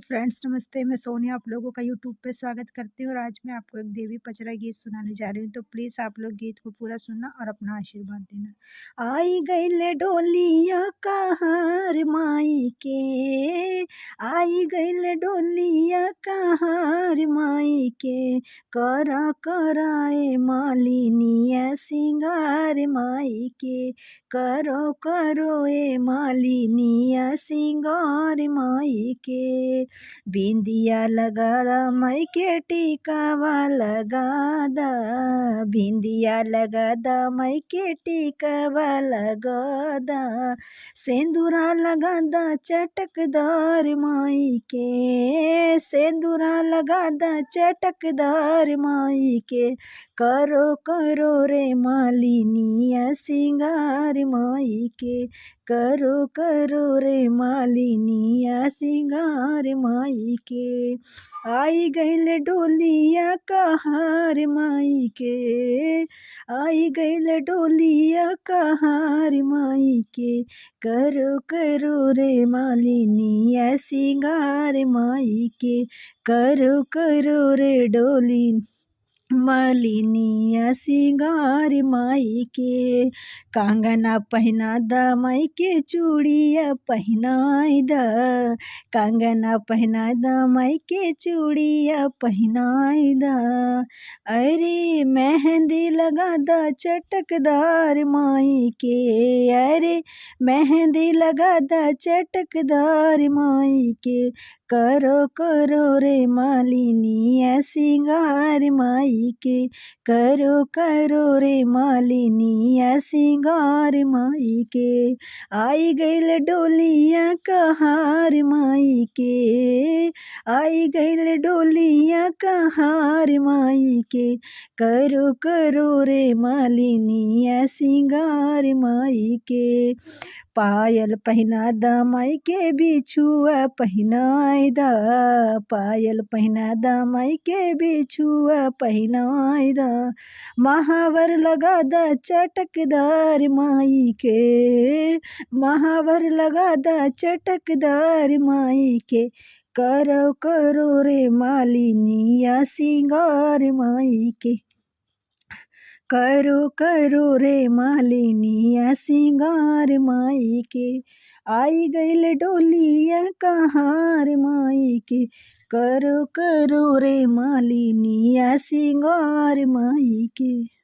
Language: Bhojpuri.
फ्रेंड्स नमस्ते, मैं सोनिया आप लोगों का यूट्यूब पे स्वागत करती हूँ और आज मैं आपको एक देवी पचरा गीत सुनाने जा रही हूँ। तो प्लीज़ आप लोग गीत को पूरा सुनना और अपना आशीर्वाद देना। आई गइले डोलिया कहाँ माई के, आई गइले डोलिया कहाँ माई के, करा कराए मालिनिया सिंगार माई के, करो करो ए मालिनिया सिंगार माई के, बिंदिया लगादा माई के टीकावा लगादा, बिंदिया लगादा माई के टीकावा लगादा, सेंदूरा लगादा चटकदार माई के, सेंदूरा लगादा चटकदार माई के, करो करो रे मालिनिया सिंगार माई के, करो करो रे मालिनिया सिंगार माई के, आई गइल डोलिया कहाँ माई के, आई गइल डोलिया कहाँ माई के, करो करो रे मालिनिया सिंगार माई के, करो करो रे डोली मालिनिया सिंगार माई के, कंगना पहना द माई के चूड़िया पहनाई द, कंगना पहना द माई के चूड़िया पहनाई द, अरे मेहंदी लगा द चटकदार माई के, अरे मेहंदी लगा द चटकदार माई के, करो करो रे मालिनिया सिंगार माई के, करो करो रे मालिनिया सिंगार माई के, आई गइल डोलिया कहाँ माई के, आई गइल डोलिया कहाँ माई के, करो करो रे मालिनिया सिंगार माई के, पायल पहना द माई के बिछुआ पहनाई द, पायल पहना द माई के बिछुआ पहनाई द, महावर लगा द चटकदार माई के, महावर लगा द चटकदार माई के, करो करो रे मालिनिया सिंगार माई के, करो करो रे मालिनिया सिंगार माई के, आई गइल डोलिया कहाँ माई के, करो करो रे मालिनिया सिंगार माई के।